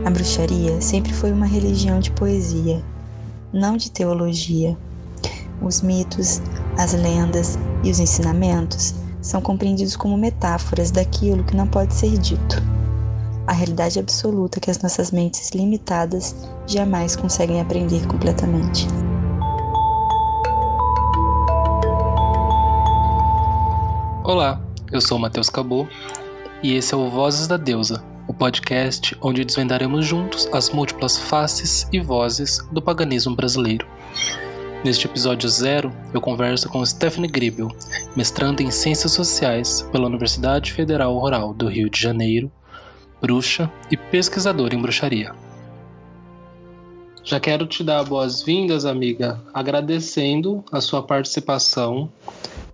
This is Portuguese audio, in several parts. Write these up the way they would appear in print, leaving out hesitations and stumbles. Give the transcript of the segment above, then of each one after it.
A bruxaria sempre foi uma religião de poesia, não de teologia. Os mitos, as lendas e os ensinamentos são compreendidos como metáforas daquilo que não pode ser dito. A realidade absoluta que as nossas mentes limitadas jamais conseguem aprender completamente. Olá, eu sou o Matheus Cabot e esse é o Vozes da Deusa, o podcast onde desvendaremos juntos as múltiplas faces e vozes do paganismo brasileiro. Neste episódio 0, eu converso com Stephanie Gribel, mestranda em Ciências Sociais pela Universidade Federal Rural do Rio de Janeiro, bruxa e pesquisadora em bruxaria. Já quero te dar boas-vindas, amiga, agradecendo a sua participação,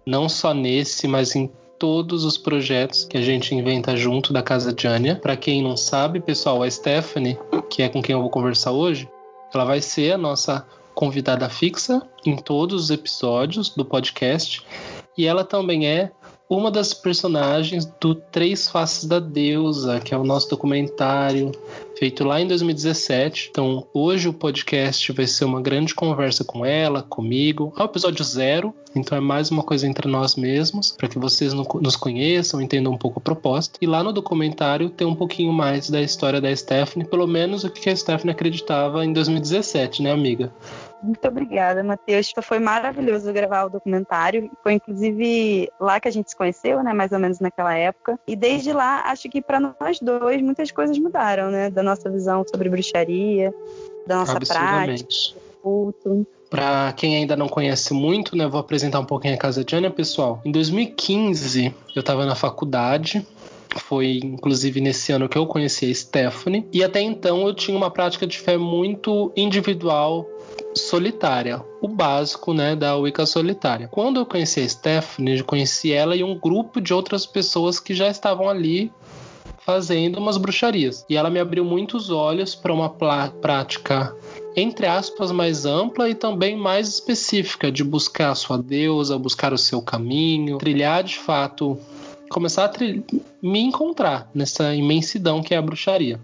não só nesse, mas em todos os projetos que a gente inventa junto da Casa de Ania. Para quem não sabe, pessoal, a Stephanie, que é com quem eu vou conversar hoje, ela vai ser a nossa convidada fixa em todos os episódios do podcast, e ela também é uma das personagens do Três Faces da Deusa, que é o nosso documentário feito lá em 2017. Então hoje o podcast vai ser uma grande conversa com ela, comigo. É o episódio 0, então é mais uma coisa entre nós mesmos, para que vocês nos conheçam, entendam um pouco a proposta. E lá no documentário tem um pouquinho mais da história da Stephanie, pelo menos o que a Stephanie acreditava em 2017, né, amiga? Muito obrigada, Matheus. Foi maravilhoso gravar o documentário. Foi inclusive lá que a gente se conheceu, né? Mais ou menos naquela época. E desde lá, acho que para nós dois, muitas coisas mudaram, né? Da nossa visão sobre bruxaria, da nossa prática, do culto. Para quem ainda não conhece muito, né? Vou apresentar um pouquinho a Casa de Ania, pessoal. Em 2015, eu estava na faculdade. Foi, inclusive, nesse ano que eu conheci a Stephanie. E até então eu tinha uma prática de fé muito individual, solitária, o básico, né, da Wicca solitária. Quando eu conheci a Stephanie, eu conheci ela e um grupo de outras pessoas que já estavam ali fazendo umas bruxarias. E ela me abriu muitos olhos para uma prática, entre aspas, mais ampla e também mais específica, de buscar a sua deusa, buscar o seu caminho, trilhar de fato, começar a me encontrar nessa imensidão que é a bruxaria.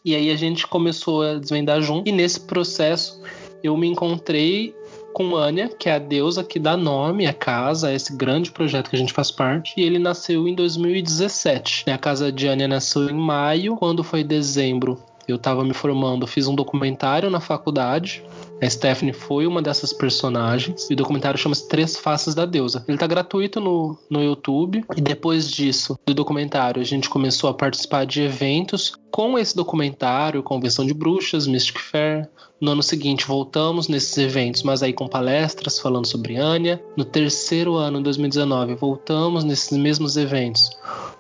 E aí a gente começou a desvendar junto, e nesse processo eu me encontrei com Ania, que é a deusa que dá nome à casa, a esse grande projeto que a gente faz parte, e ele nasceu em 2017. A Casa de Ania nasceu em maio. Quando foi dezembro, eu estava me formando, fiz um documentário na faculdade. A Stephanie foi uma dessas personagens, e o documentário chama-se Três Faces da Deusa. Ele está gratuito no YouTube, e depois disso, do documentário, a gente começou a participar de eventos com esse documentário, Convenção de Bruxas, Mystic Fair. No ano seguinte, voltamos nesses eventos, mas aí com palestras falando sobre Ania. No terceiro ano, em 2019, voltamos nesses mesmos eventos,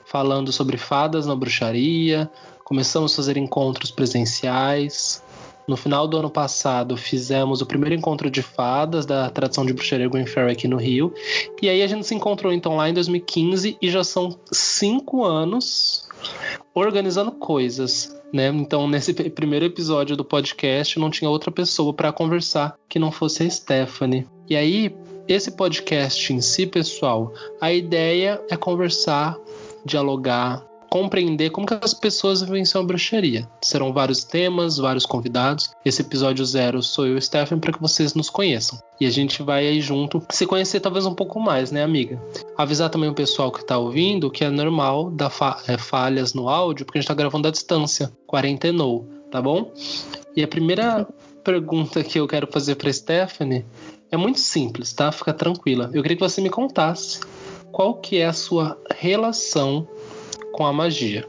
falando sobre fadas na bruxaria. Começamos a fazer encontros presenciais. No final do ano passado, fizemos o primeiro encontro de fadas da tradição de bruxaria Green Fairy aqui no Rio. E aí a gente se encontrou então lá em 2015 e já são 5 anos organizando coisas, né? Então nesse primeiro episódio do podcast não tinha outra pessoa para conversar que não fosse a Stephanie. E aí, esse podcast em si, pessoal, a ideia é conversar, dialogar, compreender como que as pessoas vivenciam a bruxaria. Serão vários temas, vários convidados. Esse episódio 0 sou eu e o Stephen, para que vocês nos conheçam. E a gente vai aí junto se conhecer talvez um pouco mais, né, amiga? Avisar também o pessoal que tá ouvindo que é normal dar falhas no áudio, porque a gente tá gravando à distância. Quarentenou, tá bom? E a primeira pergunta que eu quero fazer pra Stephanie é muito simples, tá? Fica tranquila. Eu queria que você me contasse qual que é a sua relação com a magia.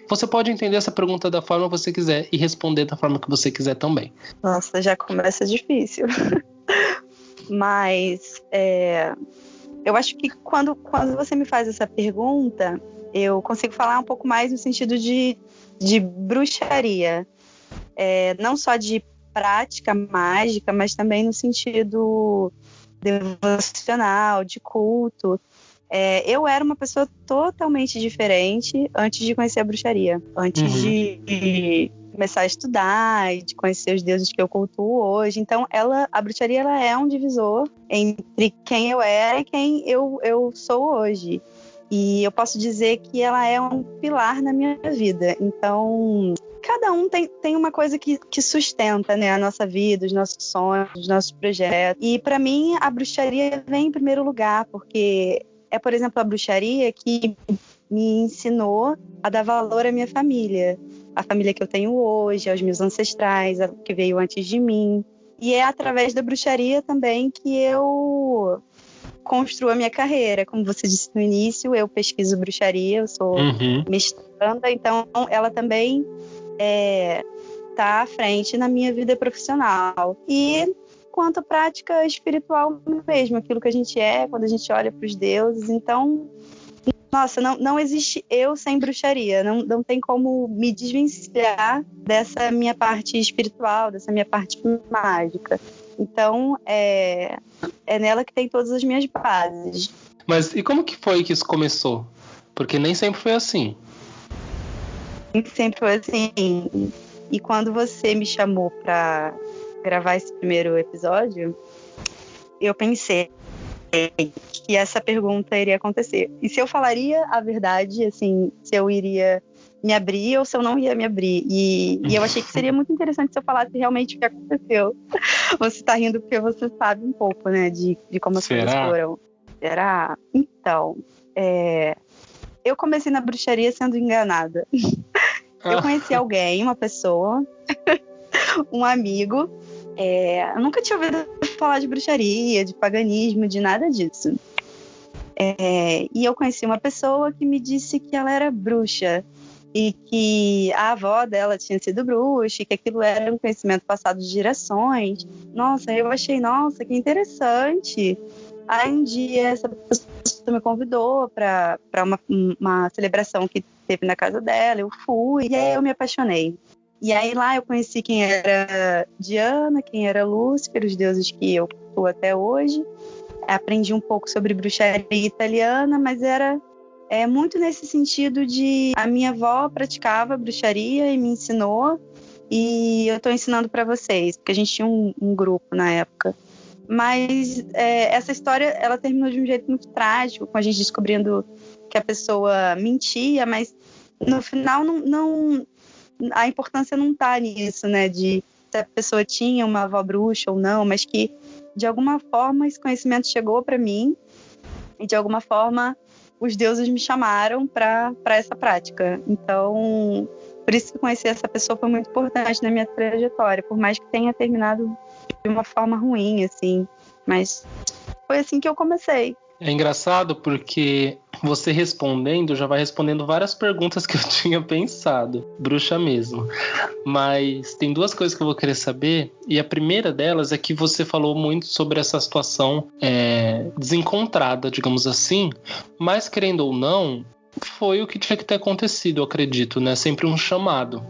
Você pode entender essa pergunta da forma que você quiser e responder da forma que você quiser também. Nossa, já começa difícil. Mas eu acho que quando você me faz essa pergunta, eu consigo falar um pouco mais no sentido de bruxaria. Não só de prática mágica, mas também no sentido devocional, de culto. Eu era uma pessoa totalmente diferente antes de conhecer a bruxaria. Antes de começar a estudar e de conhecer os deuses que eu cultuo hoje. Então, a bruxaria ela é um divisor entre quem eu era e quem eu sou hoje. E eu posso dizer que ela é um pilar na minha vida. Então, cada um tem uma coisa que sustenta, né, a nossa vida, os nossos sonhos, os nossos projetos. E para mim a bruxaria vem em primeiro lugar, porque é, por exemplo, a bruxaria que me ensinou a dar valor à minha família, a família que eu tenho hoje, aos meus ancestrais, a que veio antes de mim. E é através da bruxaria também que eu construo a minha carreira. Como você disse no início, eu pesquiso bruxaria, eu sou mestranda, então ela também está à frente na minha vida profissional. E quanto à prática espiritual mesmo, aquilo que a gente é quando a gente olha para os deuses. Então, nossa, não existe eu sem bruxaria, não tem como me desvencilhar dessa minha parte espiritual, dessa minha parte mágica. Então, é nela que tem todas as minhas bases. Mas e como que foi que isso começou? Porque nem sempre foi assim. Nem sempre foi assim. E quando você me chamou para gravar esse primeiro episódio, eu pensei que essa pergunta iria acontecer. E se eu falaria a verdade, assim, se eu iria me abrir ou se eu não ia me abrir. E eu achei que seria muito interessante se eu falasse realmente o que aconteceu. Você tá rindo porque você sabe um pouco, né, de como as coisas foram. Será? Então, eu comecei na bruxaria sendo enganada. Eu conheci alguém, uma pessoa, um amigo. Eu nunca tinha ouvido falar de bruxaria, de paganismo, de nada disso. E eu conheci uma pessoa que me disse que ela era bruxa e que a avó dela tinha sido bruxa e que aquilo era um conhecimento passado de gerações. Nossa, eu achei, nossa, que interessante. Aí um dia essa pessoa me convidou para uma celebração que teve na casa dela, eu fui e aí eu me apaixonei. E aí lá eu conheci quem era Diana, quem era Lúcifer, os deuses que eu cultuo até hoje. Aprendi um pouco sobre bruxaria italiana, mas era muito nesse sentido de a minha avó praticava bruxaria e me ensinou, e eu estou ensinando para vocês, porque a gente tinha um grupo na época. Mas essa história ela terminou de um jeito muito trágico, com a gente descobrindo que a pessoa mentia, mas no final não a importância não está nisso, né, de se a pessoa tinha uma avó bruxa ou não, mas que de alguma forma esse conhecimento chegou para mim e de alguma forma os deuses me chamaram para essa prática. Então, por isso que conhecer essa pessoa foi muito importante na minha trajetória, por mais que tenha terminado de uma forma ruim, assim, mas foi assim que eu comecei. É engraçado porque você respondendo já vai respondendo várias perguntas que eu tinha pensado, bruxa mesmo. Mas tem duas coisas que eu vou querer saber, e a primeira delas é que você falou muito sobre essa situação desencontrada, digamos assim, mas querendo ou não, foi o que tinha que ter acontecido, eu acredito, né? Sempre um chamado.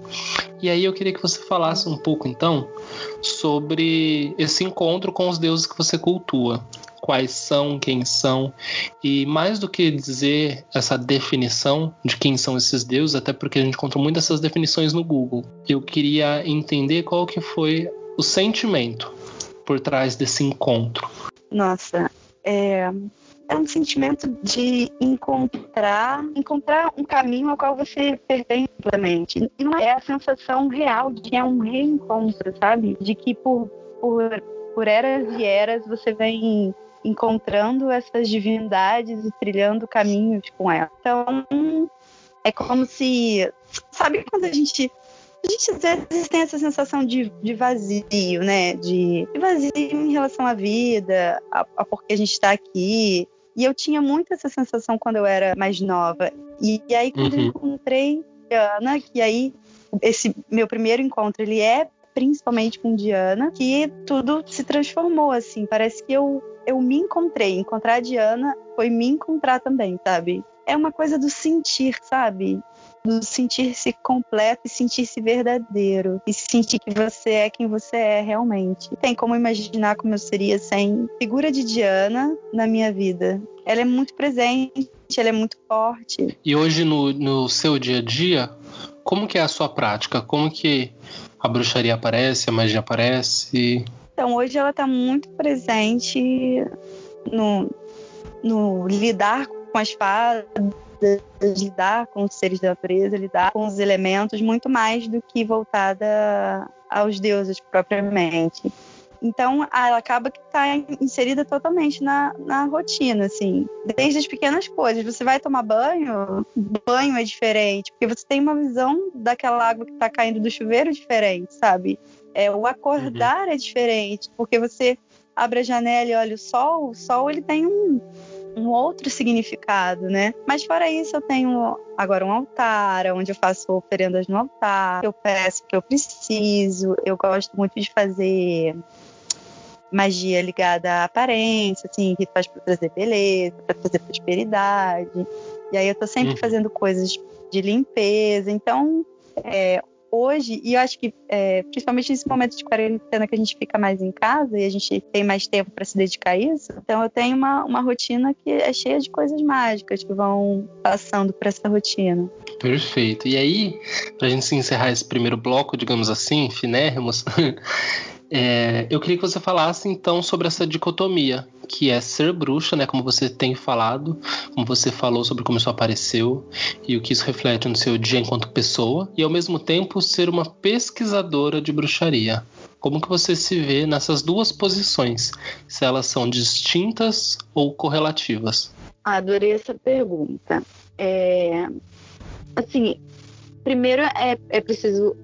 E aí eu queria que você falasse um pouco, então, sobre esse encontro com os deuses que você cultua. Quais são, quem são, e mais do que dizer essa definição de quem são esses deuses, até porque a gente encontrou muitas dessas definições no Google, eu queria entender qual que foi o sentimento por trás desse encontro. Nossa, é um sentimento de encontrar um caminho ao qual você pertence amplamente. E não é a sensação real de que é um reencontro, sabe? De que por eras e eras você vem encontrando essas divindades e trilhando caminhos com elas. Então, é como se... Sabe quando a gente às vezes tem essa sensação de vazio, né? De vazio em relação à vida, a porque a gente está aqui. E eu tinha muito essa sensação quando eu era mais nova. E aí, quando eu encontrei Diana, que aí, esse meu primeiro encontro, ele é principalmente com Diana, que tudo se transformou, assim. Parece que eu me encontrei. Encontrar a Diana foi me encontrar também, sabe? É uma coisa do sentir, sabe? Do sentir-se completo e sentir-se verdadeiro. E sentir que você é quem você é realmente. Tem como imaginar como eu seria sem figura de Diana na minha vida. Ela é muito presente, ela é muito forte. E hoje no seu dia a dia, como que é a sua prática? Como que a bruxaria aparece, a magia aparece? Então, hoje ela está muito presente no lidar com as fadas, lidar com os seres da natureza, lidar com os elementos, muito mais do que voltada aos deuses propriamente. Então, ela acaba que está inserida totalmente na rotina, assim. Desde as pequenas coisas. Você vai tomar banho, banho é diferente, porque você tem uma visão daquela água que está caindo do chuveiro diferente, sabe? O acordar é diferente, porque você abre a janela e olha o sol ele tem um outro significado, né? Mas fora isso, eu tenho agora um altar, onde eu faço oferendas no altar, eu peço o que eu preciso, eu gosto muito de fazer magia ligada à aparência, assim, rituais para trazer beleza, para trazer prosperidade. E aí eu tô sempre fazendo coisas de limpeza. Então, hoje, e eu acho que principalmente nesse momento de quarentena que a gente fica mais em casa e a gente tem mais tempo para se dedicar a isso, então eu tenho uma rotina que é cheia de coisas mágicas que vão passando por essa rotina. Perfeito. E aí, pra gente encerrar esse primeiro bloco, digamos assim, finérrimos, eu queria que você falasse então sobre essa dicotomia, que é ser bruxa, né, como você tem falado, como você falou sobre como isso apareceu e o que isso reflete no seu dia enquanto pessoa, e ao mesmo tempo ser uma pesquisadora de bruxaria. Como que você se vê nessas duas posições, se elas são distintas ou correlativas? Adorei essa pergunta. Assim, primeiro é preciso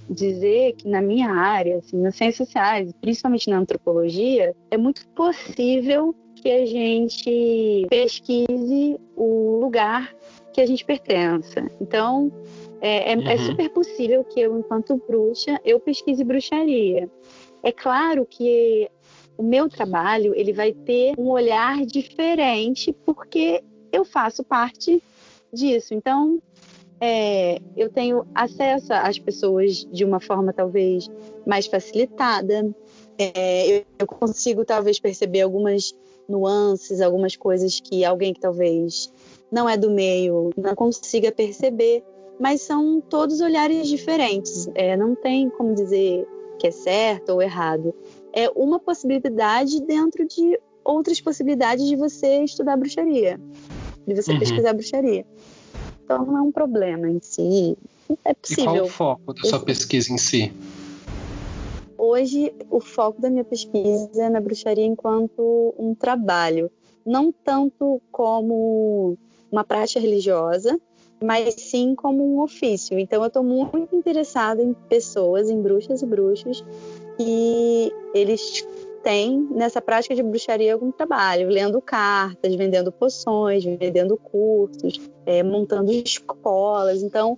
dizer que na minha área, assim, nas ciências sociais, principalmente na antropologia, é muito possível que a gente pesquise o lugar que a gente pertença. Então, é super possível que eu, enquanto bruxa, eu pesquise bruxaria. É claro que o meu trabalho ele vai ter um olhar diferente porque eu faço parte disso. Então, eu tenho acesso às pessoas de uma forma talvez mais facilitada. Eu consigo talvez perceber algumas nuances, algumas coisas que alguém que talvez não é do meio não consiga perceber, mas são todos olhares diferentes. Não tem como dizer que é certo ou errado. É uma possibilidade dentro de outras possibilidades de você estudar bruxaria, de você pesquisar bruxaria. Então não é um problema em si, é possível. E qual o foco da sua pesquisa em si? Hoje, o foco da minha pesquisa é na bruxaria enquanto um trabalho. Não tanto como uma prática religiosa, mas sim como um ofício. Então eu estou muito interessada em pessoas, em bruxas e bruxos, que eles têm nessa prática de bruxaria algum trabalho, lendo cartas, vendendo poções, vendendo cursos, montando escolas. Então,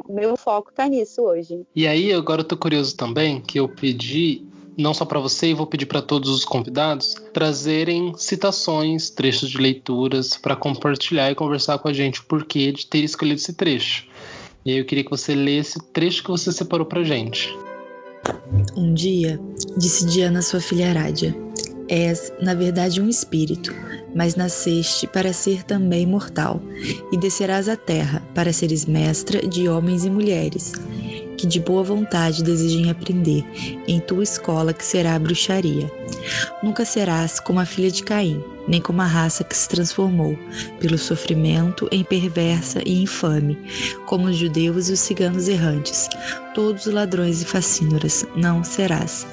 o meu foco está nisso hoje. E aí, agora eu tô curioso também, que eu pedi, não só para você, e vou pedir para todos os convidados, trazerem citações, trechos de leituras, para compartilhar e conversar com a gente o porquê de ter escolhido esse trecho. E aí eu queria que você lesse o trecho que você separou pra gente. Um dia, disse Diana à sua filha Arádia, és, na verdade, um espírito, mas nasceste para ser também mortal, e descerás à terra para seres mestra de homens e mulheres, que de boa vontade desejem aprender em tua escola que será a bruxaria. Nunca serás como a filha de Caim, nem como a raça que se transformou, pelo sofrimento, em perversa e infame, como os judeus e os ciganos errantes, todos os ladrões e facínoras. Não serás.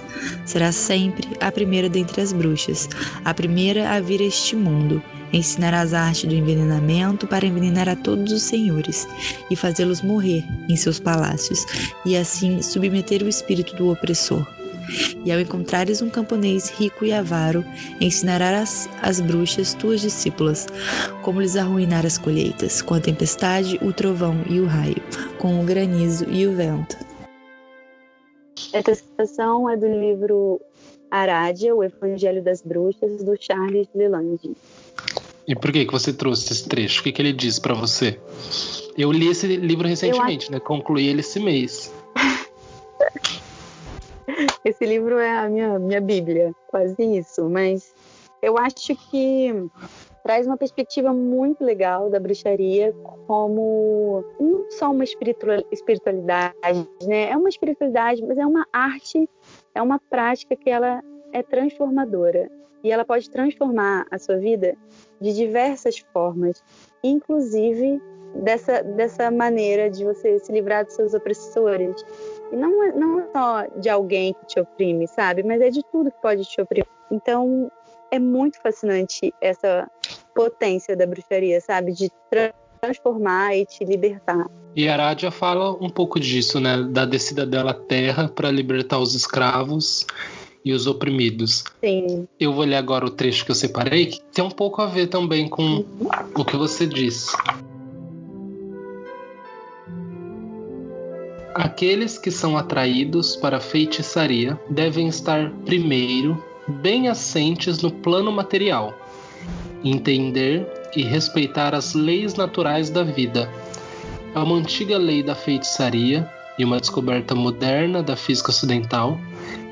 Serás sempre a primeira dentre as bruxas, a primeira a vir a este mundo. Ensinarás a arte do envenenamento para envenenar a todos os senhores e fazê-los morrer em seus palácios, e assim submeter o espírito do opressor. E ao encontrares um camponês rico e avaro, ensinarás às bruxas, tuas discípulas, como lhes arruinar as colheitas, com a tempestade, o trovão e o raio, com o granizo e o vento. Essa citação é do livro Arádia, o Evangelho das Bruxas, do Charles Leland. E por que você trouxe esse trecho? O que ele diz para você? Eu li esse livro recentemente, né? Concluí ele esse mês. Esse livro é a minha bíblia, quase isso. Mas eu acho que traz uma perspectiva muito legal da bruxaria como não só uma espiritualidade, né? É uma espiritualidade, mas é uma arte, é uma prática que ela é transformadora. E ela pode transformar a sua vida de diversas formas, inclusive dessa maneira de você se livrar dos seus opressores. E não é só de alguém que te oprime, sabe? Mas é de tudo que pode te oprimir. Então, é muito fascinante essa potência da bruxaria, sabe? De transformar e te libertar. E a Aradia fala um pouco disso, né? Da descida dela à terra para libertar os escravos e os oprimidos. Sim. Eu vou ler agora o trecho que eu separei, que tem um pouco a ver também com o que você disse. Aqueles que são atraídos para a feitiçaria devem estar primeiro bem assentes no plano material, entender e respeitar as leis naturais da vida. É uma antiga lei da feitiçaria e uma descoberta moderna da física ocidental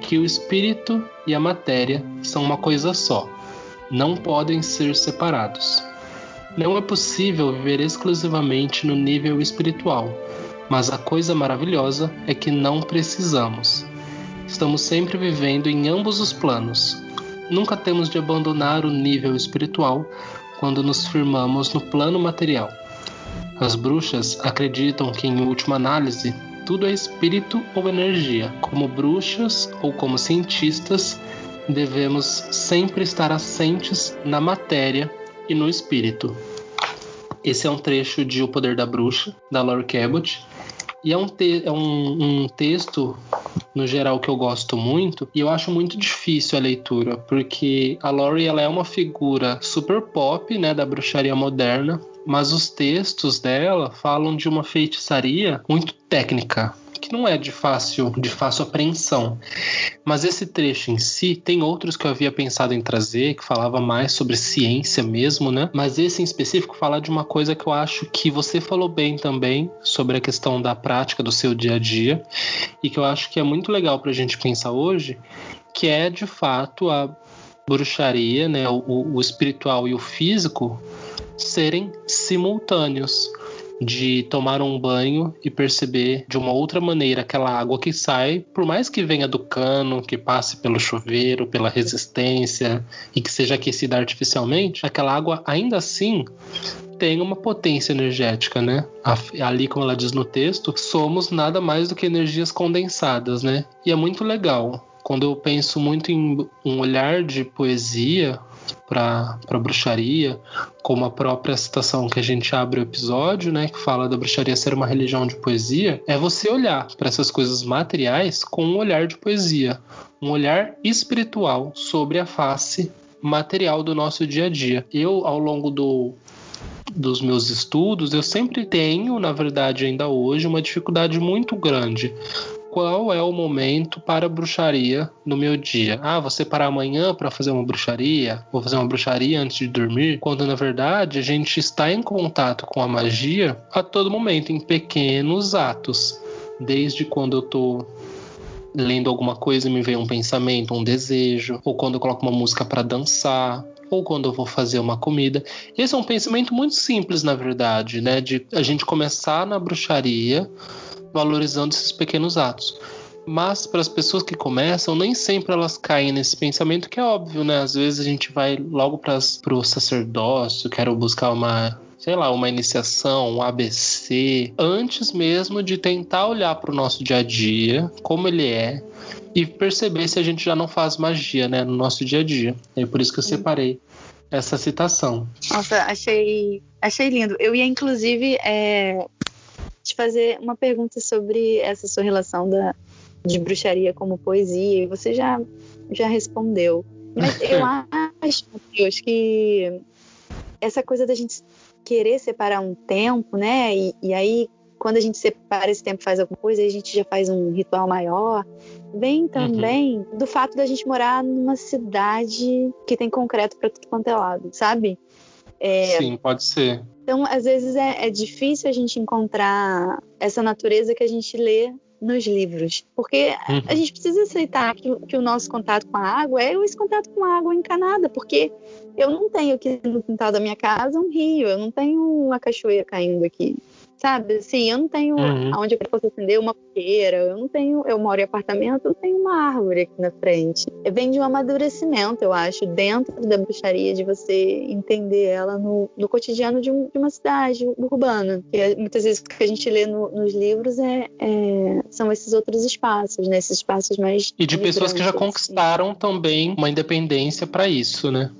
que o espírito e a matéria são uma coisa só, não podem ser separados. Não é possível viver exclusivamente no nível espiritual, mas a coisa maravilhosa é que não precisamos. Estamos sempre vivendo em ambos os planos. Nunca temos de abandonar o nível espiritual quando nos firmamos no plano material. As bruxas acreditam que, em última análise, tudo é espírito ou energia. Como bruxas ou como cientistas, devemos sempre estar assentes na matéria e no espírito. Esse é um trecho de O Poder da Bruxa, da Laurie Cabot, e é um texto, no geral, que eu gosto muito, e eu acho muito difícil a leitura, porque a Laurie, ela é uma figura super pop, né, da bruxaria moderna, mas os textos dela falam de uma feitiçaria muito técnica, que não é de fácil apreensão. Mas esse trecho em si, tem outros que eu havia pensado em trazer, que falava mais sobre ciência mesmo, né? Mas esse em específico fala de uma coisa que eu acho que você falou bem também, sobre a questão da prática do seu dia a dia, e que eu acho que é muito legal pra gente pensar hoje, que é de fato a bruxaria, né? O espiritual e o físico serem simultâneos, de tomar um banho e perceber de uma outra maneira aquela água que sai, por mais que venha do cano, que passe pelo chuveiro, pela resistência e que seja aquecida artificialmente, aquela água ainda assim tem uma potência energética, né? Ali, como ela diz no texto, somos nada mais do que energias condensadas, né? E é muito legal. Quando eu penso muito em um olhar de poesia para bruxaria, como a própria citação que a gente abre o episódio, né, que fala da bruxaria ser uma religião de poesia, é você olhar para essas coisas materiais com um olhar de poesia, um olhar espiritual sobre a face material do nosso dia a dia. Eu, ao longo dos meus estudos, eu sempre tenho, na verdade ainda hoje, uma dificuldade muito grande. Qual é o momento para a bruxaria no meu dia? Vou separar amanhã para fazer uma bruxaria? Vou fazer uma bruxaria antes de dormir? Quando, na verdade, a gente está em contato com a magia a todo momento, em pequenos atos. Desde quando eu estou lendo alguma coisa e me vem um pensamento, um desejo, ou quando eu coloco uma música para dançar, ou quando eu vou fazer uma comida. Esse é um pensamento muito simples, na verdade, né? De a gente começar na bruxaria valorizando esses pequenos atos. Mas para as pessoas que começam, nem sempre elas caem nesse pensamento, que é óbvio, né? Às vezes a gente vai logo para o sacerdócio, quero buscar uma iniciação, um ABC, antes mesmo de tentar olhar para o nosso dia a dia, como ele é, e perceber se a gente já não faz magia, né, no nosso dia a dia. É por isso que eu separei essa citação. Nossa, achei lindo. Eu ia, inclusive, te fazer uma pergunta sobre essa sua relação de bruxaria como poesia, e você já respondeu. Mas eu acho, Deus, que essa coisa da gente querer separar um tempo, né? E aí, quando a gente separa esse tempo, faz alguma coisa, a gente já faz um ritual maior. Vem também do fato da gente morar numa cidade que tem concreto para tudo quanto é lado, sabe? Sim, pode ser. Então, às vezes é difícil a gente encontrar essa natureza que a gente lê nos livros, porque a gente precisa aceitar que o nosso contato com a água é esse contato com a água encanada, porque eu não tenho aqui no quintal da minha casa um rio, eu não tenho uma cachoeira caindo aqui, sabe? Assim, eu não tenho onde eu posso acender uma fogueira, eu moro em apartamento, eu não tenho uma árvore aqui na frente. Vem de um amadurecimento, eu acho, dentro da bruxaria, de você entender ela no cotidiano de uma cidade urbana. Que muitas vezes o que a gente lê nos livros são esses outros espaços, né? Esses espaços mais E de pessoas que já conquistaram também uma independência para isso, né?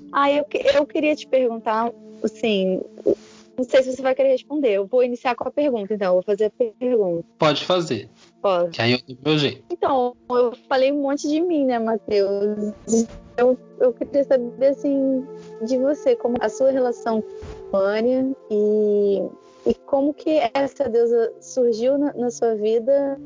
Eu queria te perguntar, assim, não sei se você vai querer responder. Eu vou iniciar com a pergunta, então. Eu vou fazer a pergunta. Pode fazer. Pode. Que aí eu dou o meu jeito. Então, eu falei um monte de mim, né, Matheus? Eu queria saber, assim, de você, como a sua relação com a Ania e como que essa deusa surgiu na sua vida,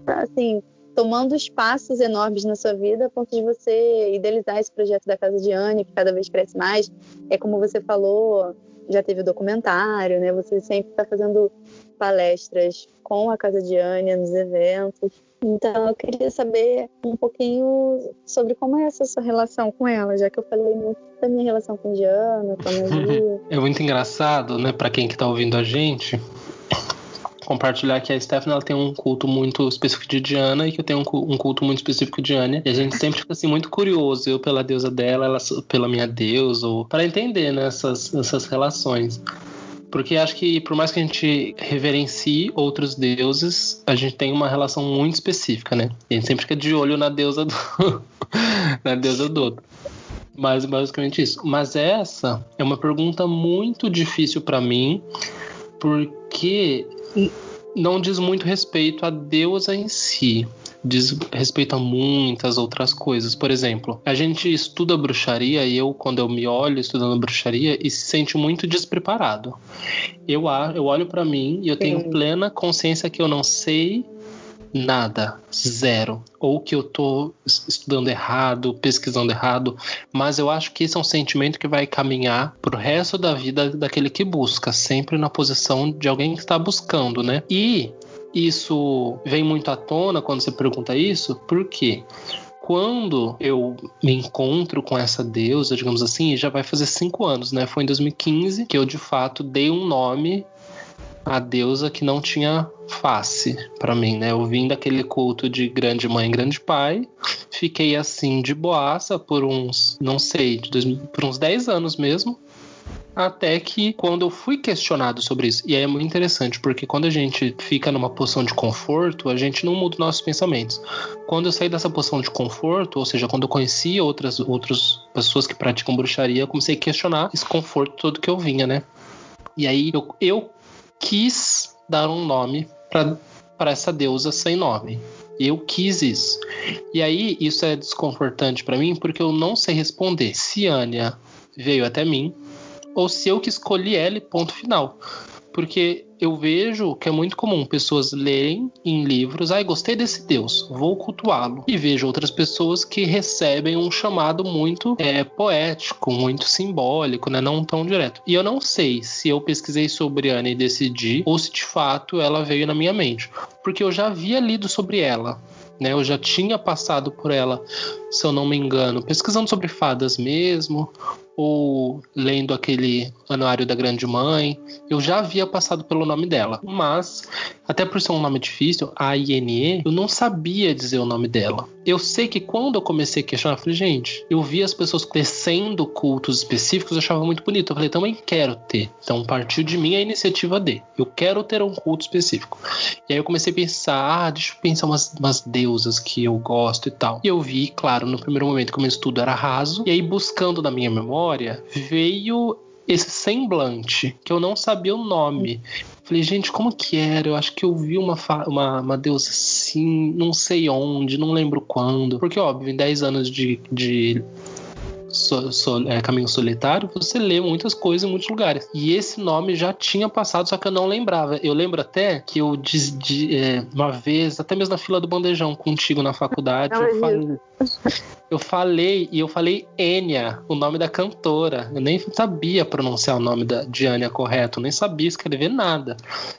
assim, tomando espaços enormes na sua vida, a ponto de você idealizar esse projeto da Casa de Ania, que cada vez cresce mais. É como você falou, já teve o documentário, né? Você sempre está fazendo palestras com a Casa de Ania nos eventos. Então, eu queria saber um pouquinho sobre como é essa sua relação com ela, já que eu falei muito da minha relação com Diana, com a magia. É muito engraçado, né, para quem que tá ouvindo a gente, compartilhar que a Stephanie, ela tem um culto muito específico de Diana e que eu tenho um culto muito específico de Ania. E a gente sempre fica assim muito curioso, eu pela deusa dela, ela pela minha deusa, ou para entender, né, essas relações. Porque acho que por mais que a gente reverencie outros deuses, a gente tem uma relação muito específica, né? E a gente sempre fica de olho na deusa do outro. Mas basicamente isso. Mas essa é uma pergunta muito difícil para mim, porque não diz muito respeito à deusa em si. Diz respeito a muitas outras coisas. Por exemplo, a gente estuda bruxaria e quando eu me olho estudando bruxaria, e se sente muito despreparado. Eu olho pra mim e eu tenho plena consciência que eu não sei nada, zero. Ou que eu tô estudando errado, pesquisando errado. Mas eu acho que esse é um sentimento que vai caminhar pro resto da vida daquele que busca, sempre na posição de alguém que está buscando, né? E isso vem muito à tona quando você pergunta isso, porque quando eu me encontro com essa deusa, digamos assim, já vai fazer 5 anos, né? Foi em 2015 que eu, de fato, dei um nome à deusa que não tinha face pra mim, né? Eu vim daquele culto de grande mãe, grande pai, fiquei assim de boaça por uns, não sei, por uns 10 anos mesmo. Até que quando eu fui questionado sobre isso, e aí é muito interessante, porque quando a gente fica numa posição de conforto, a gente não muda nossos pensamentos. Quando eu saí dessa posição de conforto, ou seja, quando eu conheci outras pessoas que praticam bruxaria, eu comecei a questionar esse conforto todo que eu vinha, né? E aí eu quis dar um nome para essa deusa sem nome. Eu quis isso. E aí isso é desconfortante para mim, porque eu não sei responder se Ania veio até mim, ou se eu que escolhi ela, ponto final. Porque eu vejo que é muito comum pessoas lerem em livros, gostei desse Deus, vou cultuá-lo. E vejo outras pessoas que recebem um chamado muito poético, muito simbólico, né? Não tão direto. E eu não sei se eu pesquisei sobre Ania e decidi, ou se de fato ela veio na minha mente. Porque eu já havia lido sobre ela, né? Eu já tinha passado por ela, se eu não me engano, pesquisando sobre fadas mesmo, ou lendo aquele Anuário da Grande Mãe. Eu já havia passado pelo nome dela, mas até por ser um nome difícil, A-I-N-E, eu não sabia dizer o nome dela. Eu sei que quando eu comecei a questionar, eu falei, gente, eu vi as pessoas tecendo cultos específicos, eu achava muito bonito. Eu falei, também quero ter. Então partiu de mim a iniciativa de, eu quero ter um culto específico. E aí eu comecei a pensar, deixa eu pensar umas deusas que eu gosto e tal. E eu vi, claro, no primeiro momento que o meu estudo era raso, e aí buscando na minha memória, veio esse semblante, que eu não sabia o nome. Falei, gente, como que era? Eu acho que eu vi uma deusa assim, não sei onde, não lembro quando. Porque, óbvio, em 10 anos de Caminho Solitário, você lê muitas coisas em muitos lugares. E esse nome já tinha passado, só que eu não lembrava. Eu lembro até que eu uma vez, até mesmo na fila do bandejão contigo na faculdade, eu falei Enya, o nome da cantora. Eu nem sabia pronunciar o nome de Ania correto, nem sabia escrever nada,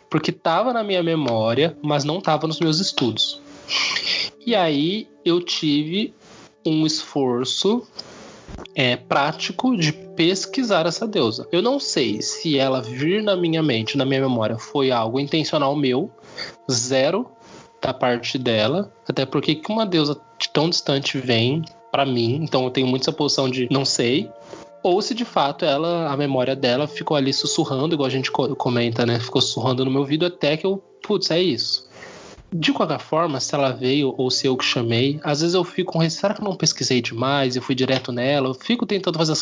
porque estava na minha memória, mas não estava nos meus estudos. E aí eu tive um esforço prático de pesquisar essa deusa. Eu não sei se ela vir na minha mente, na minha memória, foi algo intencional meu, zero da parte dela, até porque que uma deusa tão distante vem pra mim, então eu tenho muita essa posição de não sei, ou se de fato ela, a memória dela ficou ali sussurrando, igual a gente comenta, né, ficou sussurrando no meu ouvido até que eu, putz, é isso. De qualquer forma, se ela veio ou se eu que chamei, às vezes eu fico com será que eu não pesquisei demais? Eu fui direto nela? Eu fico tentando fazer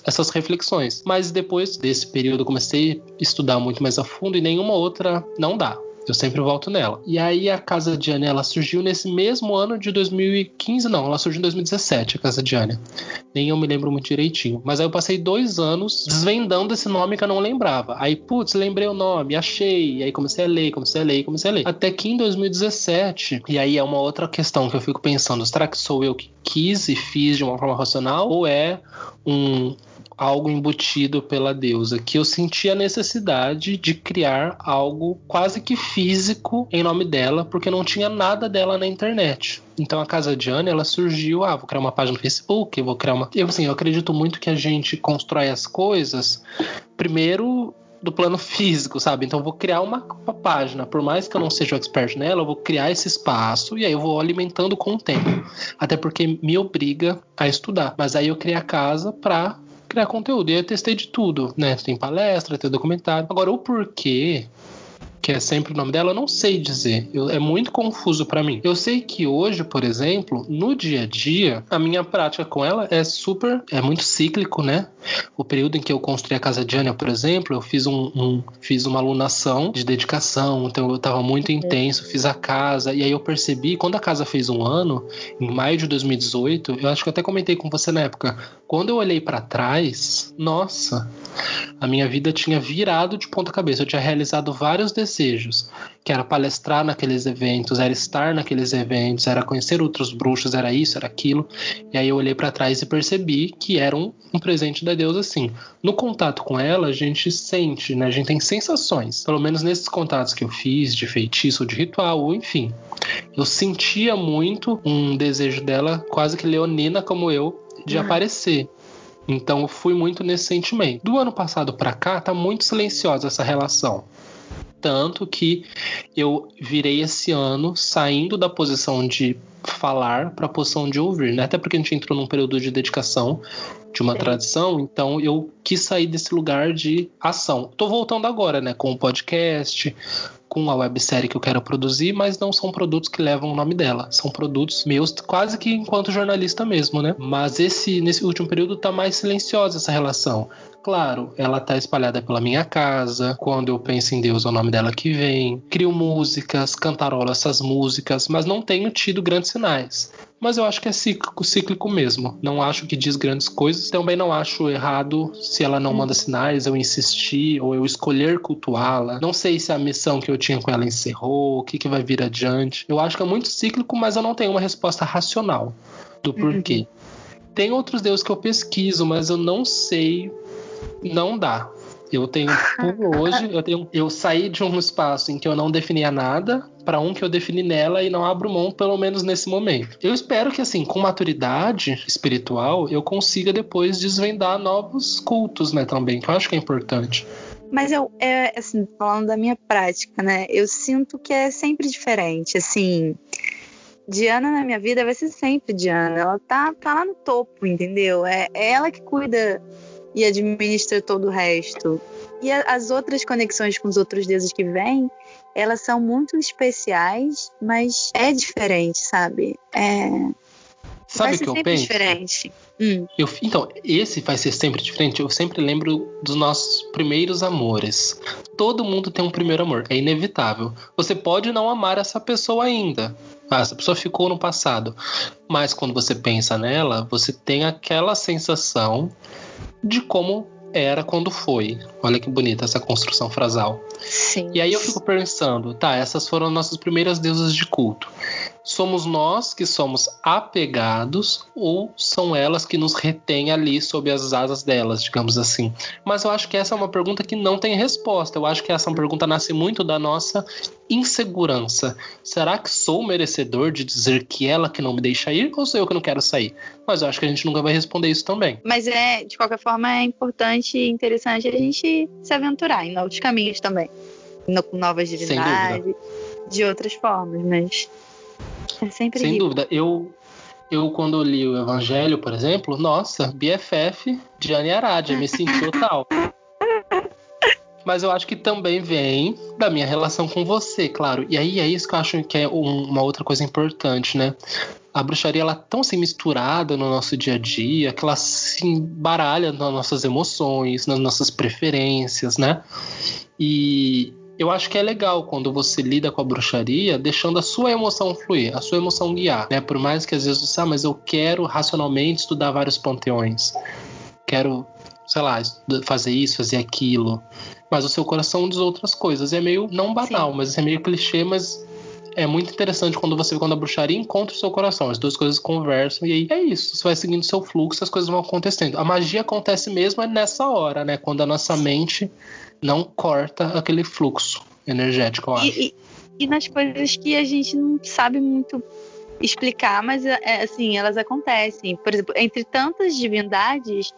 essas reflexões. Mas depois desse período eu comecei a estudar muito mais a fundo e nenhuma outra não dá. Eu sempre volto nela. E aí a Casa de Ania, ela surgiu nesse mesmo ano de 2015, não, ela surgiu em 2017, a Casa de Ania. Nem eu me lembro muito direitinho. Mas aí eu passei 2 anos desvendando esse nome que eu não lembrava. Aí, putz, lembrei o nome, achei. E aí comecei a ler. Até que em 2017, e aí é uma outra questão que eu fico pensando, será que sou eu que quis e fiz de uma forma racional? Ou é algo embutido pela deusa, que eu senti a necessidade de criar algo quase que físico em nome dela, porque não tinha nada dela na internet. Então a Casa de Ania, ela surgiu, vou criar uma página no Facebook, vou criar uma... Eu acredito muito que a gente constrói as coisas primeiro do plano físico, sabe? Então eu vou criar uma página, por mais que eu não seja o expert nela, eu vou criar esse espaço e aí eu vou alimentando com o tempo. Até porque me obriga a estudar. Mas aí eu criei a casa pra criar conteúdo. E aí eu testei de tudo, né? Tem palestra, tem documentário. Agora, o porquê, que é sempre o nome dela, eu não sei dizer. É muito confuso pra mim. Eu sei que hoje, por exemplo, no dia a dia, a minha prática com ela é muito cíclico, né? O período em que eu construí a Casa de Ania, por exemplo, eu fiz fiz uma alunação de dedicação, então eu tava muito intenso, fiz a casa, e aí eu percebi, quando a casa fez 1 ano, em maio de 2018, eu acho que eu até comentei com você na época, quando eu olhei pra trás, nossa, a minha vida tinha virado de ponta cabeça, eu tinha realizado vários desejos, que era palestrar naqueles eventos, era estar naqueles eventos, era conhecer outros bruxos, era isso, era aquilo, e aí eu olhei pra trás e percebi que era um presente da deusa, assim. No contato com ela, a gente sente, né? A gente tem sensações. Pelo menos nesses contatos que eu fiz, de feitiço, de ritual, ou enfim. Eu sentia muito um desejo dela, quase que leonina como eu, de aparecer. Então eu fui muito nesse sentimento. Do ano passado pra cá, tá muito silenciosa essa relação. Tanto que eu virei esse ano saindo da posição de falar para a posição de ouvir, né? Até porque a gente entrou num período de dedicação de uma tradição, então eu quis sair desse lugar de ação. Tô voltando agora, né? Com o podcast, com a websérie que eu quero produzir, mas não são produtos que levam o nome dela. São produtos meus, quase que enquanto jornalista mesmo, né? Mas nesse último período tá mais silenciosa essa relação. Claro, ela tá espalhada pela minha casa. Quando eu penso em Deus, é o nome dela que vem. Crio músicas, cantarolo essas músicas, mas não tenho tido grandes sinais. Mas eu acho que é cíclico mesmo. Não acho que diz grandes coisas. Também não acho errado se ela não manda sinais, eu insistir ou eu escolher cultuá-la. Não sei se a missão que eu tinha com ela encerrou, o que vai vir adiante. Eu acho que é muito cíclico, mas eu não tenho uma resposta racional do porquê. Tem outros deuses que eu pesquiso, mas eu não sei. Não dá. Eu tenho por hoje, eu saí de um espaço em que eu não definia nada para um que eu defini nela e não abro mão, pelo menos nesse momento. Eu espero que, assim, com maturidade espiritual, eu consiga depois desvendar novos cultos, né, também, que eu acho que é importante. Mas assim, falando da minha prática, né, eu sinto que é sempre diferente, assim. Diana na minha vida vai ser sempre Diana. Ela tá lá no topo, entendeu? É ela que cuida e administra todo o resto. E as outras conexões com os outros deuses que vêm, elas são muito especiais, mas é diferente, sabe? Sabe o que eu penso? Diferente. Então, esse vai ser sempre diferente. Eu sempre lembro dos nossos primeiros amores. Todo mundo tem um primeiro amor, é inevitável. Você pode não amar essa pessoa ainda. Essa pessoa ficou no passado. Mas quando você pensa nela, você tem aquela sensação de como era quando foi. Olha que bonita essa construção frasal. Sim. E aí eu fico pensando, essas foram nossas primeiras deusas de culto. Somos nós que somos apegados ou são elas que nos retêm ali sob as asas delas, digamos assim? Mas eu acho que essa é uma pergunta que não tem resposta. Eu acho que essa pergunta nasce muito da nossa insegurança. Será que sou merecedor de dizer que ela que não me deixa ir ou sou eu que não quero sair? Mas eu acho que a gente nunca vai responder isso também. Mas de qualquer forma, é importante e interessante a gente se aventurar em novos caminhos também. Com novas divindades, de outras formas, mas é sempre sem rico. dúvida. Eu quando li o Evangelho, por exemplo, nossa, BFF de Anne Aradia, me senti total. Mas eu acho que também vem da minha relação com você, claro. E aí é isso que eu acho que é uma outra coisa importante, né? A bruxaria, ela é tão assim misturada no nosso dia a dia, que ela se embaralha nas nossas emoções, nas nossas preferências, né? E eu acho que é legal quando você lida com a bruxaria deixando a sua emoção fluir, a sua emoção guiar, né? Por mais que às vezes você, mas eu quero racionalmente estudar vários panteões. Quero, sei lá, fazer isso, fazer aquilo. Mas o seu coração diz outras coisas. É meio, não banal, sim, mas é meio clichê, mas é muito interessante quando a bruxaria encontra o seu coração. As duas coisas conversam e aí é isso. Você vai seguindo o seu fluxo, as coisas vão acontecendo. A magia acontece mesmo nessa hora, né? Quando a nossa mente não corta aquele fluxo energético, eu acho. E nas coisas que a gente não sabe muito explicar, mas assim, elas acontecem. Por exemplo, entre tantas divindades,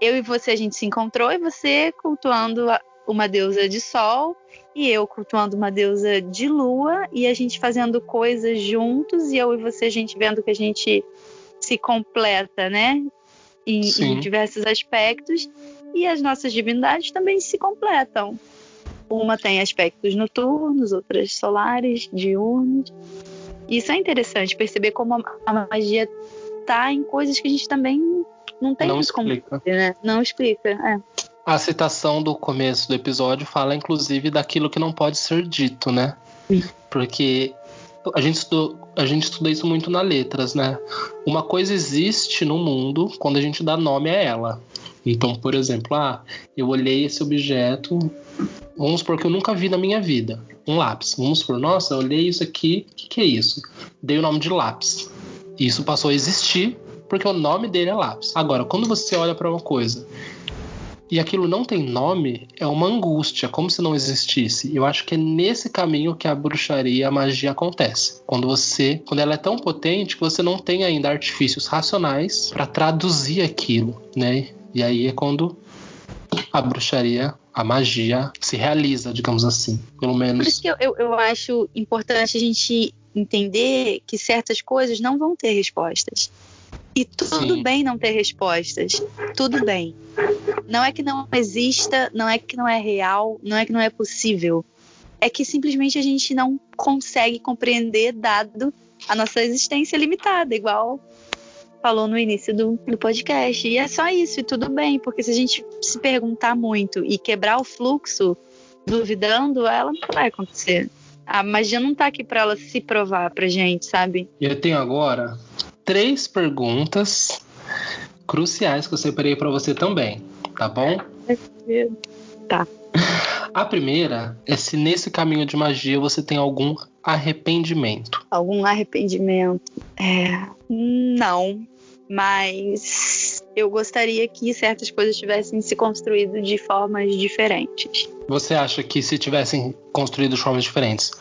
eu e você, a gente se encontrou, e você cultuando uma deusa de sol e eu cultuando uma deusa de lua, e a gente fazendo coisas juntos, e eu e você, a gente vendo que a gente se completa, né? Em diversos aspectos, e as nossas divindades também se completam. Uma tem aspectos noturnos, outras solares, diurnos. Isso é interessante, perceber como a magia está em coisas que a gente também não tem não explica. Né? Não explica, A citação do começo do episódio fala, inclusive, daquilo que não pode ser dito, né? Porque a gente estuda isso muito nas letras, né? Uma coisa existe no mundo quando a gente dá nome a ela. Então, por exemplo, eu olhei esse objeto, vamos supor que eu nunca vi na minha vida, um lápis. Vamos supor, nossa, eu olhei isso aqui, o que é isso? Dei o nome de lápis. Isso passou a existir porque o nome dele é lápis. Agora, quando você olha para uma coisa e aquilo não tem nome, é uma angústia, como se não existisse. Eu acho que é nesse caminho que a bruxaria, a magia acontece. Quando ela é tão potente que você não tem ainda artifícios racionais para traduzir aquilo, né? E aí é quando a bruxaria, a magia se realiza, digamos assim, pelo menos. Por isso que eu acho importante a gente entender que certas coisas não vão ter respostas. E tudo bem não ter respostas. Tudo bem. Não é que não exista, não é que não é real, não é que não é possível. É que simplesmente a gente não consegue compreender, dado a nossa existência limitada, igual falou no início do podcast. E é só isso, e tudo bem, porque se a gente se perguntar muito e quebrar o fluxo, duvidando, ela não vai acontecer. A magia não tá aqui pra ela se provar pra gente, sabe? E eu tenho agora 3 perguntas cruciais que eu separei pra você também, tá bom? Tá. A primeira é se nesse caminho de magia você tem algum arrependimento. Algum arrependimento? Não, mas eu gostaria que certas coisas tivessem se construído de formas diferentes. Você acha que se tivessem construído de formas diferentes,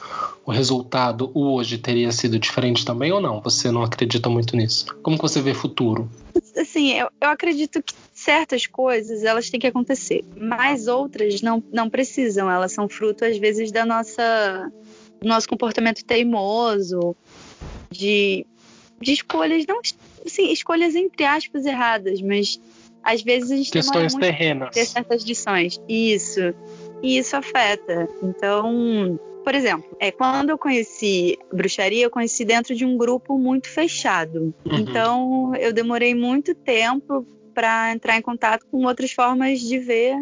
o resultado hoje teria sido diferente também ou não? Você não acredita muito nisso? Como que você vê futuro? Assim, eu acredito que certas coisas, elas têm que acontecer, mas outras não precisam. Elas são fruto, às vezes, do nosso comportamento teimoso, de escolhas, não, assim, escolhas entre aspas erradas, mas às vezes a gente questões demora muito terrenas. Ter certas lições. Isso. E isso afeta. Então, por exemplo, quando eu conheci bruxaria, eu conheci dentro de um grupo muito fechado. Então, eu demorei muito tempo para entrar em contato com outras formas de ver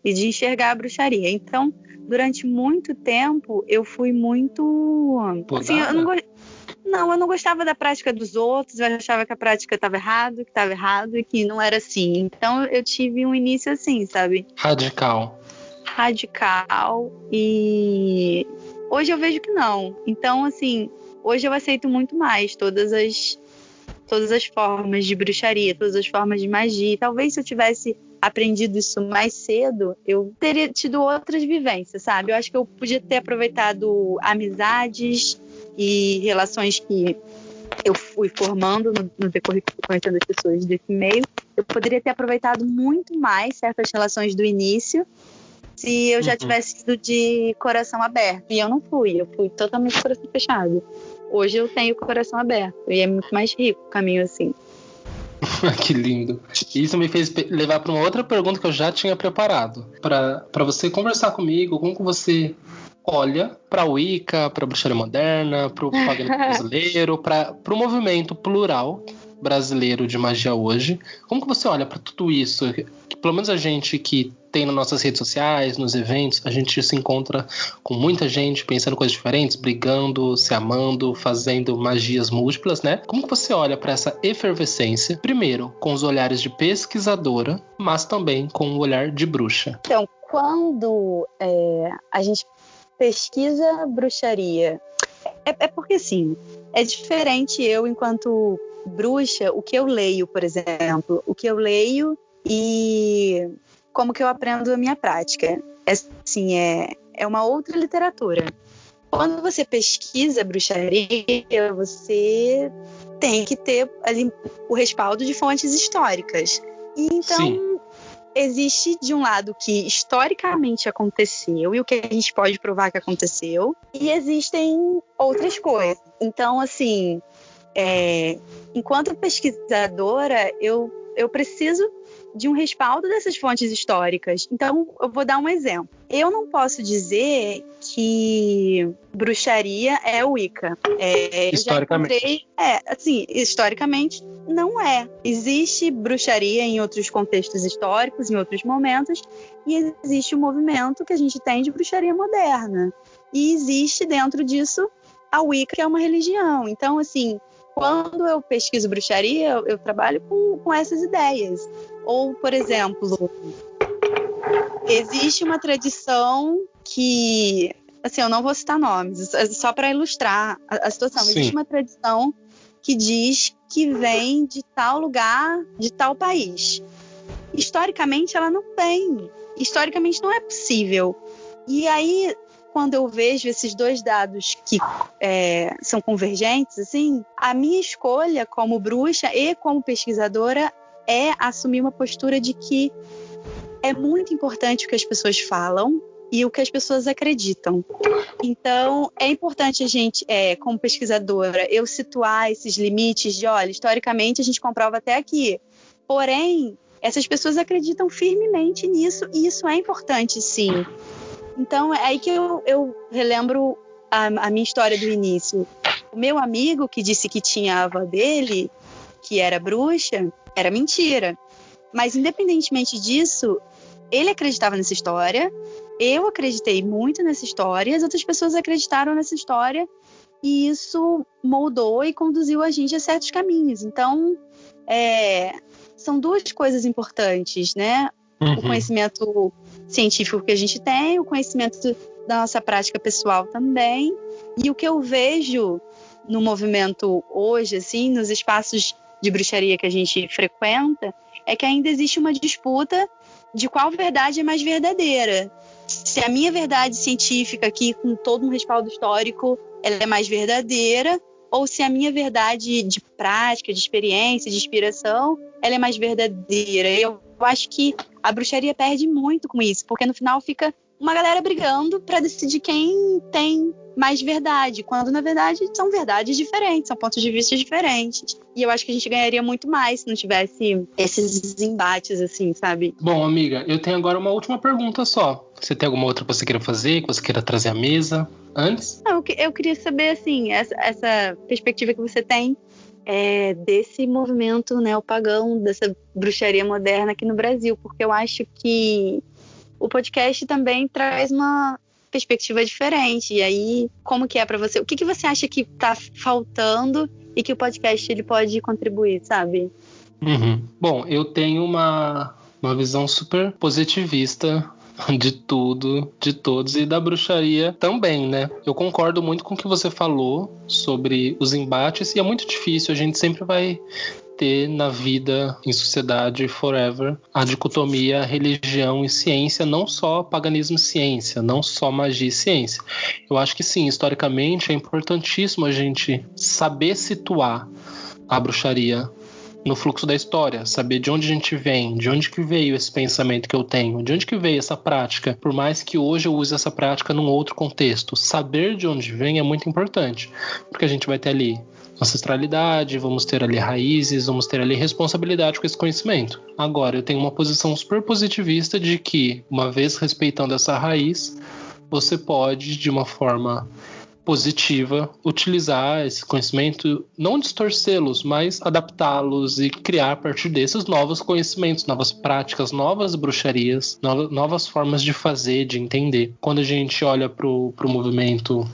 e de enxergar a bruxaria. Então, durante muito tempo, eu fui muito... Assim, eu não gostava da prática dos outros, eu achava que a prática estava errado e que não era assim. Então, eu tive um início assim, sabe? Radical. E Hoje eu vejo que não. Então, assim, hoje eu aceito muito mais todas as formas de bruxaria, todas as formas de magia. E talvez se eu tivesse aprendido isso mais cedo, eu teria tido outras vivências, sabe? Eu acho que eu podia ter aproveitado amizades e relações que eu fui formando no decorrer conhecendo as pessoas desse meio. Eu poderia ter aproveitado muito mais certas relações do início se eu já tivesse sido de coração aberto. E eu não fui, eu fui totalmente de coração fechado. Hoje eu tenho o coração aberto e é muito mais rico o caminho assim. Que lindo. Isso me fez levar para uma outra pergunta que eu já tinha preparado. Para você conversar comigo, como que você olha para a Wicca, para a bruxaria moderna, para o paganismo brasileiro, para o movimento plural brasileiro de magia hoje. Como que você olha para tudo isso? Pelo menos a gente que tem nas nossas redes sociais, nos eventos, a gente se encontra com muita gente pensando coisas diferentes, brigando, se amando, fazendo magias múltiplas, né? Como que você olha para essa efervescência? Primeiro, com os olhares de pesquisadora, mas também com o olhar de bruxa. Então, quando a gente pesquisa bruxaria, é porque, assim, é diferente eu, enquanto bruxa, o que eu leio, por exemplo, o que eu leio e como que eu aprendo a minha prática. Assim, é uma outra literatura. Quando você pesquisa bruxaria, você tem que ter ali o respaldo de fontes históricas. E então, sim, existe de um lado que historicamente aconteceu e o que a gente pode provar que aconteceu, e existem outras coisas. Então, assim, enquanto pesquisadora, eu preciso de um respaldo dessas fontes históricas. Então, eu vou dar um exemplo. Eu não posso dizer que bruxaria é Wicca. Historicamente. Historicamente, não é. Existe bruxaria em outros contextos históricos, em outros momentos, e existe o movimento que a gente tem de bruxaria moderna. E existe dentro disso a Wicca, que é uma religião. Então, assim, quando eu pesquiso bruxaria, eu trabalho com essas ideias. Ou, por exemplo, existe uma tradição que, assim, eu não vou citar nomes, só para ilustrar a situação. Sim. Existe uma tradição que diz que vem de tal lugar, de tal país. Historicamente, ela não vem. Historicamente, não é possível. E aí, quando eu vejo esses dois dados que são convergentes, assim, a minha escolha como bruxa e como pesquisadora é assumir uma postura de que é muito importante o que as pessoas falam e o que as pessoas acreditam. Então, é importante a gente, como pesquisadora, eu situar esses limites de, olha, historicamente a gente comprova até aqui. Porém, essas pessoas acreditam firmemente nisso e isso é importante, sim. Então, é aí que eu relembro a minha história do início. O meu amigo que disse que tinha a avó dele, que era bruxa, era mentira. Mas, independentemente disso, ele acreditava nessa história, eu acreditei muito nessa história, as outras pessoas acreditaram nessa história, e isso moldou e conduziu a gente a certos caminhos. Então, são duas coisas importantes, né? O conhecimento científico que a gente tem, o conhecimento da nossa prática pessoal também. E o que eu vejo no movimento hoje, assim, nos espaços de bruxaria que a gente frequenta, é que ainda existe uma disputa de qual verdade é mais verdadeira. Se a minha verdade científica aqui, com todo um respaldo histórico, ela é mais verdadeira, ou se a minha verdade de prática, de experiência, de inspiração, ela é mais verdadeira. Eu acho que a bruxaria perde muito com isso, porque no final fica uma galera brigando para decidir quem tem mais verdade, quando na verdade são verdades diferentes, são pontos de vista diferentes. E eu acho que a gente ganharia muito mais se não tivesse esses embates, assim, sabe? Bom, amiga, eu tenho agora uma última pergunta só. Você tem alguma outra que você queira fazer, que você queira trazer à mesa antes? Eu queria saber, assim, essa perspectiva que você tem desse movimento neopagão, dessa bruxaria moderna aqui no Brasil, porque eu acho que o podcast também traz uma perspectiva diferente. E aí, como que é pra você? O que você acha que tá faltando e que o podcast ele pode contribuir, sabe? Bom, eu tenho uma visão super positivista de tudo, de todos e da bruxaria também, né? Eu concordo muito com o que você falou sobre os embates e é muito difícil, a gente sempre vai ter na vida, em sociedade, forever, a dicotomia religião e ciência, não só paganismo e ciência, não só magia e ciência. Eu acho que sim, historicamente é importantíssimo a gente saber situar a bruxaria no fluxo da história, saber de onde a gente vem, de onde que veio esse pensamento que eu tenho, de onde que veio essa prática, por mais que hoje eu use essa prática num outro contexto. Saber de onde vem é muito importante, porque a gente vai ter ali ancestralidade, vamos ter ali raízes, vamos ter ali responsabilidade com esse conhecimento. Agora, eu tenho uma posição super positivista de que, uma vez respeitando essa raiz, você pode, de uma forma positiva, utilizar esse conhecimento, não distorcê-los, mas adaptá-los e criar a partir desses novos conhecimentos, novas práticas, novas bruxarias, novas formas de fazer, de entender. Quando a gente olha para o movimento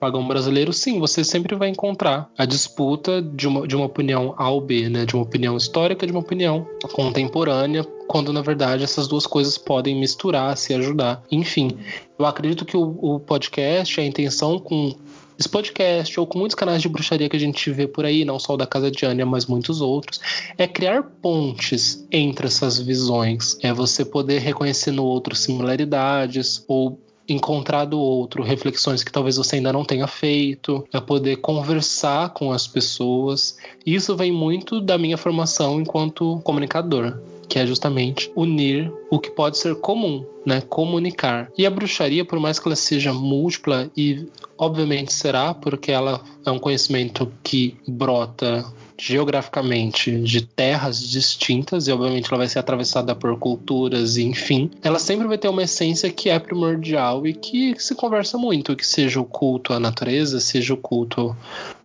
pagão brasileiro, sim, você sempre vai encontrar a disputa de uma opinião A ou B, né? De uma opinião histórica, de uma opinião contemporânea, quando na verdade essas duas coisas podem misturar, se ajudar. Enfim, eu acredito que o podcast, a intenção com esse podcast ou com muitos canais de bruxaria que a gente vê por aí, não só o da Casa de Ania, mas muitos outros, é criar pontes entre essas visões. É você poder reconhecer no outro similaridades ou encontrar do outro reflexões que talvez você ainda não tenha feito, é poder conversar com as pessoas. Isso vem muito da minha formação enquanto comunicador, que é justamente unir o que pode ser comum, né? Comunicar. E a bruxaria, por mais que ela seja múltipla, e obviamente será, porque ela é um conhecimento que brota geograficamente de terras distintas e obviamente ela vai ser atravessada por culturas e enfim, ela sempre vai ter uma essência que é primordial e que se conversa muito, que seja o culto à natureza, seja o culto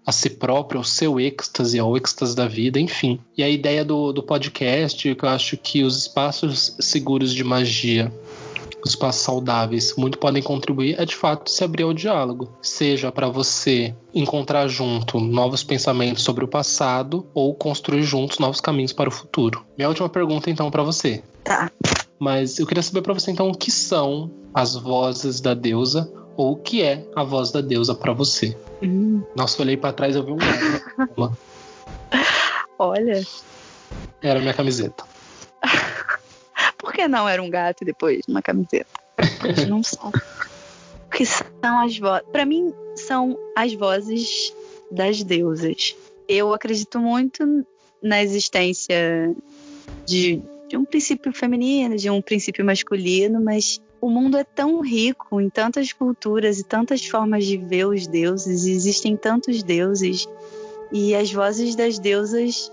a si próprio, ao seu êxtase, ao êxtase da vida, enfim. E a ideia do podcast, que eu acho que os espaços seguros de magia, os espaços saudáveis, muito podem contribuir, é de fato se abrir ao diálogo. Seja para você encontrar junto novos pensamentos sobre o passado ou construir juntos novos caminhos para o futuro. Minha última pergunta, então, para você. Tá. Mas eu queria saber para você, então, o que são as vozes da deusa ou o que é a voz da deusa para você? Nossa, eu olhei para trás e eu vi um... Olha. Era a minha camiseta. Por que não era um gato e depois uma camiseta? Eles não são. O que são as vozes? Para mim, são as vozes das deusas. Eu acredito muito na existência de um princípio feminino, de um princípio masculino, mas o mundo é tão rico em tantas culturas e tantas formas de ver os deuses, e existem tantos deuses, e as vozes das deusas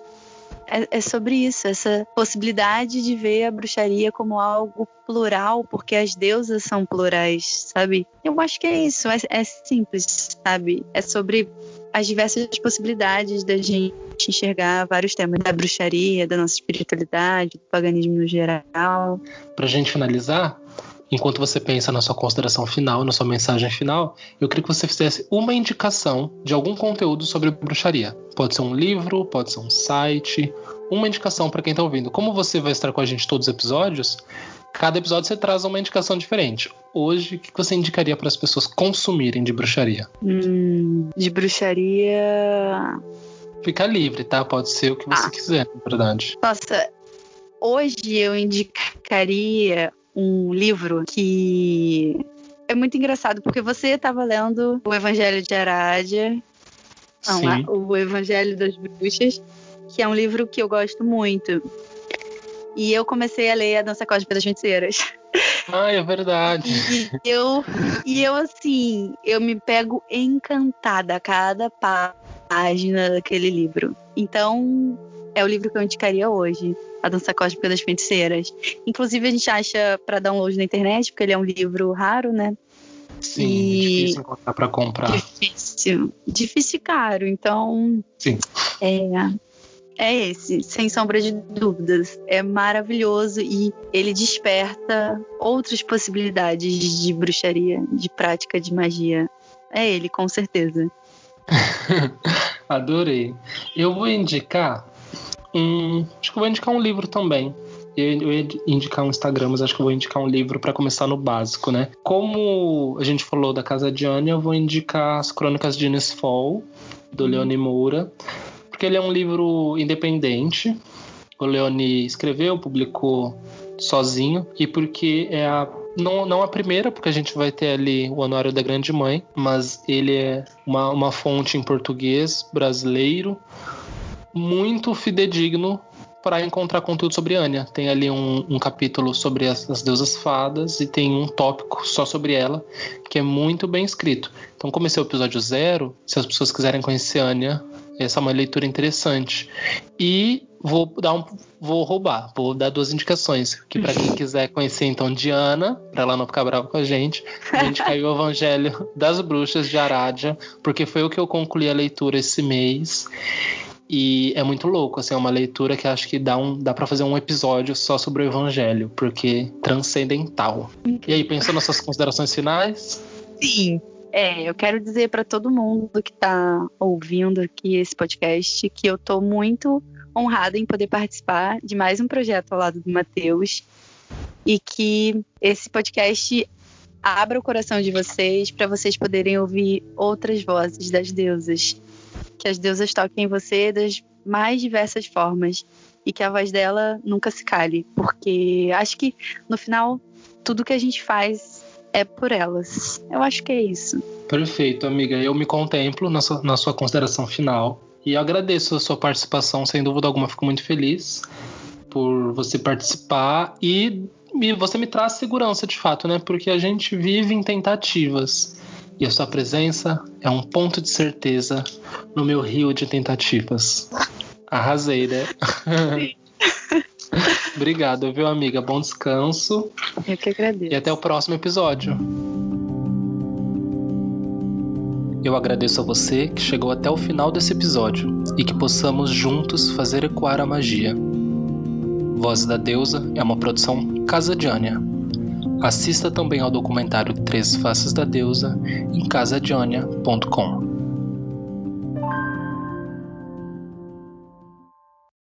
é sobre isso, essa possibilidade de ver a bruxaria como algo plural, porque as deusas são plurais, sabe? Eu acho que é isso, é simples, sabe? É sobre as diversas possibilidades da gente enxergar vários temas da bruxaria, da nossa espiritualidade, do paganismo no geral. Pra gente finalizar, enquanto você pensa na sua consideração final, na sua mensagem final, eu queria que você fizesse uma indicação de algum conteúdo sobre bruxaria. Pode ser um livro, pode ser um site, uma indicação para quem está ouvindo. Como você vai estar com a gente todos os episódios, cada episódio você traz uma indicação diferente. Hoje, o que você indicaria para as pessoas consumirem de bruxaria? De bruxaria... Fica livre, tá? Pode ser o que você quiser, na verdade. Nossa, hoje eu indicaria um livro que é muito engraçado, porque você estava lendo o Evangelho de Arádia, o Evangelho das Bruxas, que é um livro que eu gosto muito. E eu comecei a ler A Dança Cósmica das Feiticeiras. Ah, é verdade. E eu assim, eu me pego encantada a cada página daquele livro. Então, é o livro que eu indicaria hoje, A Dança Cósmica das Feiticeiras. Inclusive, a gente acha para download na internet, porque ele é um livro raro, né? Sim, difícil encontrar para comprar. Difícil e caro. Então, sim. É esse, sem sombra de dúvidas. É maravilhoso e ele desperta outras possibilidades de bruxaria, de prática de magia. É ele, com certeza. Adorei. Eu vou indicar acho que eu vou indicar um livro também. Eu ia indicar um Instagram, mas acho que eu vou indicar um livro para começar no básico, né? Como a gente falou da Casa de Anya, eu vou indicar As Crônicas de Ines Fall, do Leone Moura, porque ele é um livro independente. O Leone escreveu, publicou sozinho, e porque não a primeira, porque a gente vai ter ali o Anuário da Grande Mãe, mas ele é uma fonte em português brasileiro muito fidedigno para encontrar conteúdo sobre Anya. Tem ali um capítulo sobre as deusas fadas e tem um tópico só sobre ela, que é muito bem escrito. Então, como esse é o episódio 0, se as pessoas quiserem conhecer Anya, essa é uma leitura interessante. E vou dar 2 indicações, que para quem quiser conhecer então Diana, para ela não ficar brava com a gente, vou indicar o Evangelho das Bruxas de Aradia, porque foi o que eu concluí a leitura esse mês. E é muito louco, assim, é uma leitura que acho que dá pra fazer um episódio só sobre o Evangelho, porque transcendental. E aí, pensou nas suas considerações finais? Sim. Eu quero dizer para todo mundo que tá ouvindo aqui esse podcast que eu tô muito honrada em poder participar de mais um projeto ao lado do Matheus e que esse podcast abra o coração de vocês para vocês poderem ouvir outras vozes das deusas. Que as deusas toquem em você das mais diversas formas e que a voz dela nunca se cale, porque acho que no final tudo que a gente faz é por elas. Eu acho que é isso. Perfeito, amiga. Eu me contemplo na sua consideração final e agradeço a sua participação, sem dúvida alguma. Fico muito feliz por você participar e você me traz segurança de fato, né? Porque a gente vive em tentativas. E a sua presença é um ponto de certeza no meu rio de tentativas. Arrasei, né? Obrigado, viu, amiga? Bom descanso. Eu que agradeço. E até o próximo episódio. Eu agradeço a você que chegou até o final desse episódio e que possamos juntos fazer ecoar a magia. Voz da Deusa é uma produção Casa de Anya. Assista também ao documentário 3 Faces da Deusa em casadeonia.com.